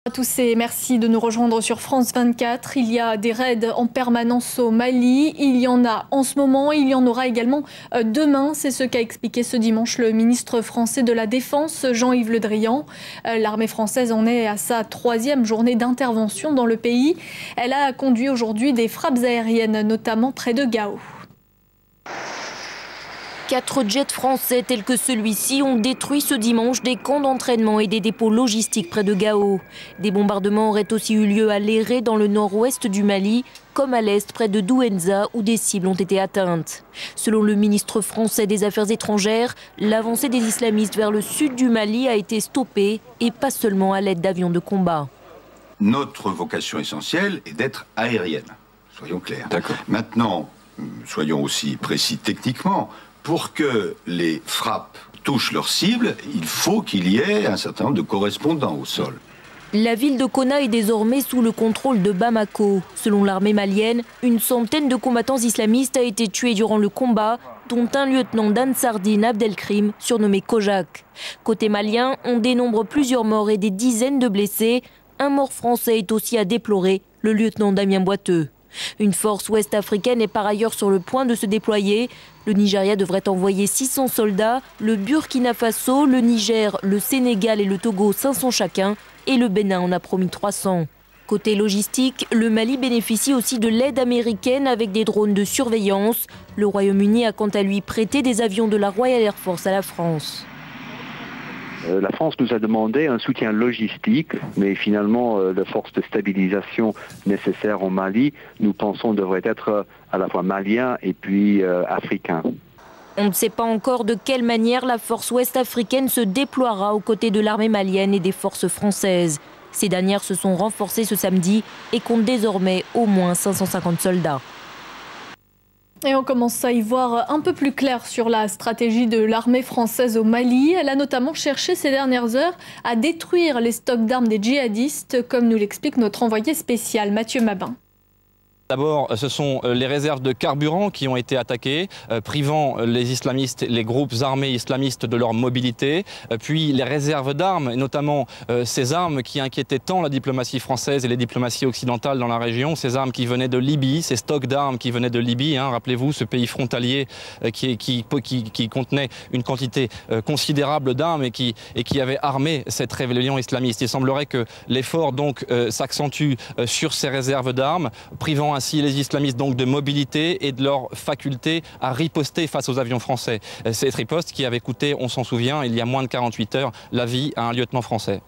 À tous et merci de nous rejoindre sur France 24. Il y a des raids en permanence au Mali. Il y en a en ce moment, il y en aura également demain. C'est ce qu'a expliqué ce dimanche le ministre français de la Défense, Jean-Yves Le Drian. L'armée française en est à sa 3e journée d'intervention dans le pays. Elle a conduit aujourd'hui des frappes aériennes, notamment près de Gao. 4 jets français tels que celui-ci ont détruit ce dimanche des camps d'entraînement et des dépôts logistiques près de Gao. Des bombardements auraient aussi eu lieu à Léré dans le nord-ouest du Mali, comme à l'est près de Douenza où des cibles ont été atteintes. Selon le ministre français des Affaires étrangères, l'avancée des islamistes vers le sud du Mali a été stoppée et pas seulement à l'aide d'avions de combat. Notre vocation essentielle est d'être aérienne, soyons clairs. Maintenant, soyons aussi précis techniquement. Pour que les frappes touchent leur cible, il faut qu'il y ait un certain nombre de correspondants au sol. La ville de Konna est désormais sous le contrôle de Bamako. Selon l'armée malienne, une centaine de combattants islamistes a été tués durant le combat, dont un lieutenant d'Ansardine Abdelkrim, surnommé Kojak. Côté malien, on dénombre plusieurs morts et des dizaines de blessés. Un mort français est aussi à déplorer, le lieutenant Damien Boiteux. Une force ouest-africaine est par ailleurs sur le point de se déployer. Le Nigeria devrait envoyer 600 soldats, le Burkina Faso, le Niger, le Sénégal et le Togo 500 chacun, et le Bénin en a promis 300. Côté logistique, le Mali bénéficie aussi de l'aide américaine avec des drones de surveillance. Le Royaume-Uni a quant à lui prêté des avions de la Royal Air Force à la France. La France nous a demandé un soutien logistique, mais finalement, les forces de stabilisation nécessaires au Mali, nous pensons, devraient être à la fois maliens et puis africains. On ne sait pas encore de quelle manière la force ouest-africaine se déploiera aux côtés de l'armée malienne et des forces françaises. Ces dernières se sont renforcées ce samedi et comptent désormais au moins 550 soldats. Et on commence à y voir un peu plus clair sur la stratégie de l'armée française au Mali. Elle a notamment cherché ces dernières heures à détruire les stocks d'armes des djihadistes, comme nous l'explique notre envoyé spécial Mathieu Mabin. D'abord, ce sont les réserves de carburant qui ont été attaquées, privant les islamistes, les groupes armés islamistes de leur mobilité. Puis les réserves d'armes, et notamment ces armes qui inquiétaient tant la diplomatie française et les diplomaties occidentales dans la région, ces armes qui venaient de Libye, ces stocks d'armes qui venaient de Libye. Rappelez-vous, ce pays frontalier qui contenait une quantité considérable d'armes et qui avait armé cette rébellion islamiste. Il semblerait que l'effort donc s'accentue sur ces réserves d'armes, privant ainsi les islamistes donc de mobilité et de leur faculté à riposter face aux avions français. Cette riposte qui avait coûté, on s'en souvient, il y a moins de 48 heures, la vie à un lieutenant français.